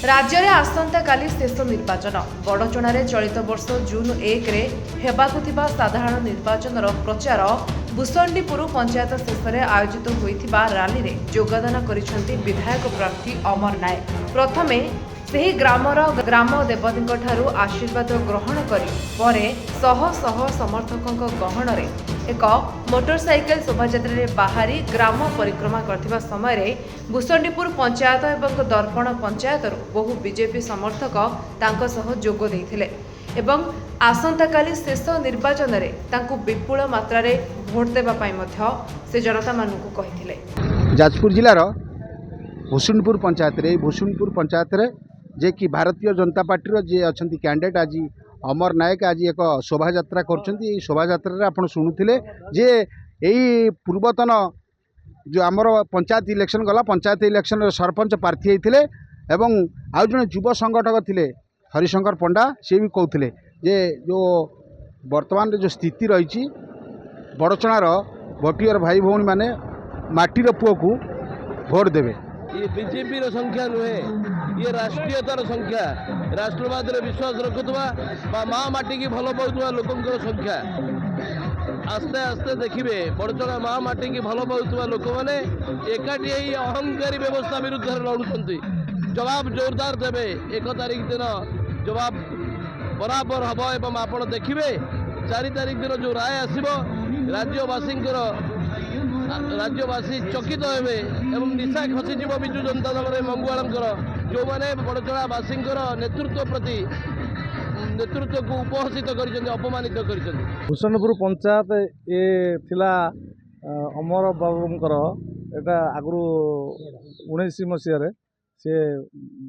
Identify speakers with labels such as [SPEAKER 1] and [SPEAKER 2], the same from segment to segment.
[SPEAKER 1] राज्य में आसंता काली शेष निर्वाचन बड़चणारे चलित वर्ष जून 1 रे हेबाकु थिबा साधारण निर्वाचन प्रचार भूषंडीपुर पंचायत शेष में आयोजित होइथिबा रैली रे योगदान करिसेंति विधायक प्रार्थी अमर नायक। प्रथमे ସେହି ଗ୍ରାମର ଗ୍ରାମ ଦେବତୀଙ୍କ ଠାରୁ ଆଶୀର୍ବାଦ ଗ୍ରହଣ କରି ପରେ ଶହ ଶହ ସମର୍ଥକଙ୍କ ଗହଣରେ ଏକ ମୋଟରସାଇକେଲ ଶୋଭାଯାତ୍ରାରେ ବାହାରି ଗ୍ରାମ ପରିକ୍ରମା କରିଥିବା ସମୟରେ ଭୂଷଣ୍ଡୀପୁର ପଞ୍ଚାୟତ ଏବଂ ଦର୍ପଣ ପଞ୍ଚାୟତରୁ ବହୁ ବିଜେପି ସମର୍ଥକ ତାଙ୍କ ସହ ଯୋଗ ଦେଇଥିଲେ ଏବଂ ଆସନ୍ତାକାଲି ଶେଷ ନିର୍ବାଚନରେ ତାଙ୍କୁ ବିପୁଳ ମାତ୍ରାରେ ଭୋଟ ଦେବା ପାଇଁ ମଧ୍ୟ ସେ ଜନତାମାନଙ୍କୁ କହିଥିଲେ।
[SPEAKER 2] ଯାଜପୁର ଜିଲ୍ଲାର ଭୂଷଣ୍ଡପୁର ପଞ୍ଚାୟତରେ जे कि भारतीय जनता पार्टी जे अच्छा कैंडिडेट आज अमर नायक आज एक शोभा यात्रा कर शोभा यात्रा आप शुणुले जे यही पूर्वतन जो आमर पंचायत इलेक्शन गला पंचायत इलेक्शन सरपंच प्रार्थी होते एवं आउ जड़े युव संगठक थे हरिशंकर पंडा सी भी कहते जे जो वर्तमान जो स्थिति रही बड़चणार भोटियर भाई भौणी मैंने माटीर पुओ को भोट देवे।
[SPEAKER 3] ये बीजेपी संख्या नुहे ये राष्ट्रीयतार संख्या राष्ट्रवाद विश्वास रखुवा माँ माटी की भल पाऊा लोक संख्या आस्ते आस्ते देखिए बड़चणा माँ माटी की भल पाऊा लोक मैंने एकाठी अहंकारी व्यवस्था विरुद्ध लड़ुंट जवाब जोरदार देवे 1 तारिख दिन जवाब बराबर हम एवं आप देखिए 4 तारिख दिन जो राय आसब राज्यवासी चकित हेबे एवं निशा खसीज विजु जनता दल मंगुआलंकर जो मैंने बड़चणावासी नेतृत्व को उपहसित अपमानित कर
[SPEAKER 4] भूषणपुर पंचायत ये थिला अमर बाबूंकर एटा आगु 19 मसीह सी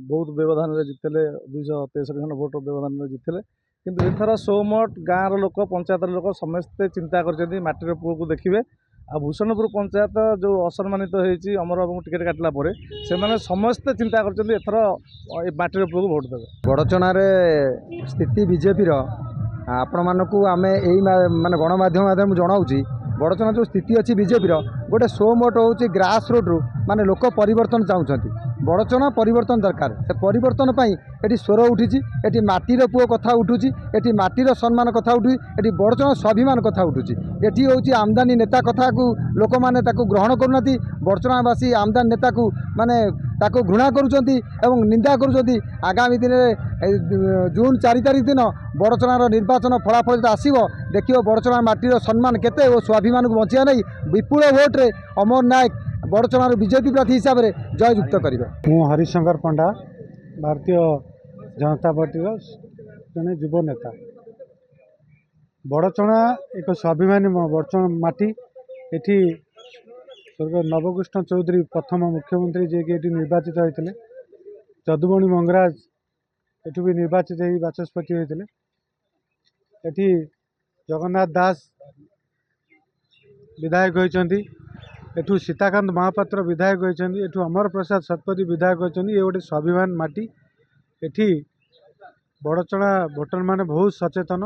[SPEAKER 4] बहुत व्यवधान जीतले 263 खंड भोट व्यवधान जीतले किंतु एथर सोमठ गाँव लोक पंचायत लोक समस्ते चिंता कर माटीर पुओ को देखिए आ भूषणपुर पंचायत जो असम्मानित होती अमर बाबू टिकेट काटला से समस्ते चिंता कर माटीर पुओ को भोट देवे।
[SPEAKER 2] बड़चणार स्थिति बीजेपी आपण मानक आम यही माने गणमाध्यम माध्यम जनाऊँगी बड़चना जो स्थिति अच्छी बीजेपी गोटे सो मोट हूँ ग्रास रूट्रु माने लोक परिवर्तन चाहते बड़चना परिवर्तन दरकार से परिवर्तन ये स्वर उठी ये माटीर पुओ कथा उठुची ये माटीर सम्मान कथा उठू ये बड़चना स्वाभिमान कथा उठुची ये हूँ आमदानी नेता कथा को लोक मैंने ग्रहण करना बड़चनावासी आमदानी नेता को माने ताको घृणा करुँच निंदा करुँच आगामी दिन जून 4 तारिख दिन बड़चणार निर्वाचन फलाफल जो आसो देखिए बड़चना माटीर सम्मान केते और स्वाभिमान को बचा नहीं विपुल भोट्रे अमर नायक बड़चणार बीजेपी प्रार्थी हिसाब से जययुक्त करेंगे।
[SPEAKER 5] मु हरिशंकर पंडा भारतीय जनता पार्टी जड़े युव नेता बड़चणा एक स्वाभिमानी बड़चणा माटी एठी स्वर्गीय नवकृष्ण चौधरी प्रथम मुख्यमंत्री जे कि निर्वाचित होते जदुमणि मंगराज एठू भी निर्वाचित हो बाचस्पति होते एठी जगन्नाथ दास विधायक होती एठू सीताकांत महापात्र विधायक होती एठू अमर प्रसाद शतपथी विधायक होती ये गोटे स्वाभिमान माटी एठी बड़चणा भोटर माने बहुत सचेतन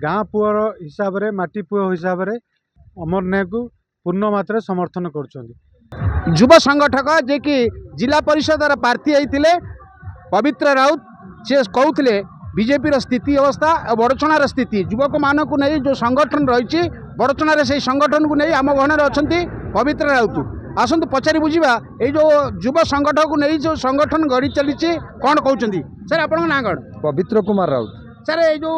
[SPEAKER 5] गाँ पुअर हिसाब से माटी पुओ हिसाब से अमर नायक को पूर्ण मात्रा समर्थन कर
[SPEAKER 2] युव संगठक जे कि जिला परिषद प्रार्थी होते पवित्र राउत से कहते बीजेपी स्थिति अवस्था और बड़चणार स्थिति युवक मान को नहीं जो संगठन रही बड़चणार से संगठन को नहीं आम गहन अच्छा पवित्र राउत आसतु पचारि बुझा ये जो युव संगठन को नहीं जो संगठन गढ़ी चली कौन कहते सर आप ना कौन?
[SPEAKER 6] पवित्र कुमार राउत।
[SPEAKER 2] सर ये जो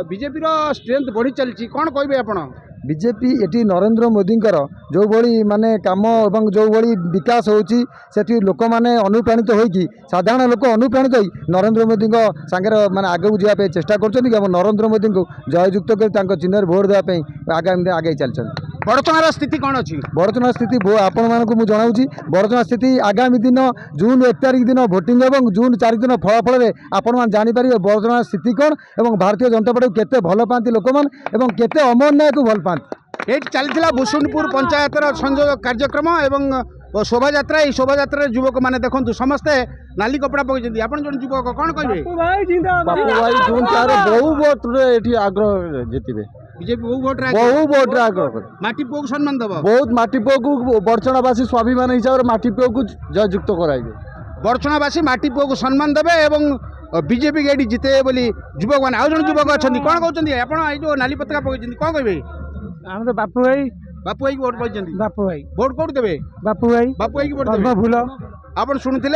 [SPEAKER 2] बीजेपी स्ट्रेंथ बढ़ी चली कौन कहे आप?
[SPEAKER 6] बीजेपी एटी नरेंद्र मोदींकर जो भली माने काम एवं जो भली विकास होची सेठी लोक माने अनुप्राणित होई साधारण लोक अनुप्राणित होई नरेंद्र मोदी सांगे माने आगे जावाई चेष्टा कर नरेंद्र मोदी को जययुक्त कर चिन्ह भोट देवाई आगामी दिन आगे चलते।
[SPEAKER 2] बड़चणार स्थिति कौन अच्छी?
[SPEAKER 6] बड़चना स्थिति आपण मानक मु जनाऊँगी बड़चना स्थिति आगामी दिन जून 1 तारिख दिन भोटिंग और जून 4 दिन फलाफल में आपण मैंने जानीपर बड़चना स्थिति कौन और भारतीय जनता पार्टी केते भल पाती लोक मैंने केते अमर नायक को भल पाती।
[SPEAKER 2] ये चलता भूषणपुर पंचायत संयोग कार्यक्रम एवं शोभा यात्रा ये शोभा यात्रा युवक मैंने देखो समस्ते नाली कपड़ा पकड़ आप जो युवक कौन कहे?
[SPEAKER 6] बापू भाई जून 4 बहु भोट ये आग्रह जीतबे
[SPEAKER 2] बीजेपी बहु भोट
[SPEAKER 6] आग्रह
[SPEAKER 2] माटी पुओ को सम्मान दबा
[SPEAKER 6] बहुत माटी पुओ को बड़चणावासी स्वाभिमान हिसाब से माटी पुओ को जययुक्त कराइबे।
[SPEAKER 7] बड़चणावासी माटी पुओ को सम्मान देवे एवं बीजेपी के जिते बोली युवक मैंने आउ जन युवक अच्छा कौन कहते आप जो नाली पताका पकड़ कौन कहे
[SPEAKER 5] हम तो बापू भाई
[SPEAKER 7] बापू भाई वोट पाई
[SPEAKER 5] बापू भाई
[SPEAKER 7] भोट कौट देवे
[SPEAKER 5] बापू भाई
[SPEAKER 7] बापू भाई की वोट देवे
[SPEAKER 5] फूल
[SPEAKER 7] आप शुणुते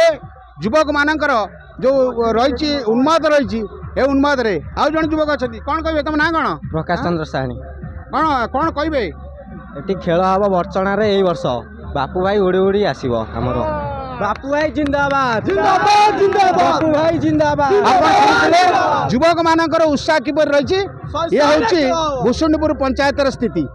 [SPEAKER 7] युवक मानकर जो रही उन्माद रही उन्माद रे आउ जन युवक अच्छा कौन कहे तुम ना कौन
[SPEAKER 8] प्रकाश चंद्र साहनी
[SPEAKER 7] कौन कौन कहे
[SPEAKER 8] एटी खेल हम बर्चणार ए वर्ष बापू भाई उड़ी उड़ी आसब आमर बापू भाई जिंदाबाद जिंदाबाद जिंदाबाद बापू भाई जिंदाबाद
[SPEAKER 7] युवक मानकर उत्साह किपर रही ये हूँ भूषुंडपुर पंचायतर स्थिति।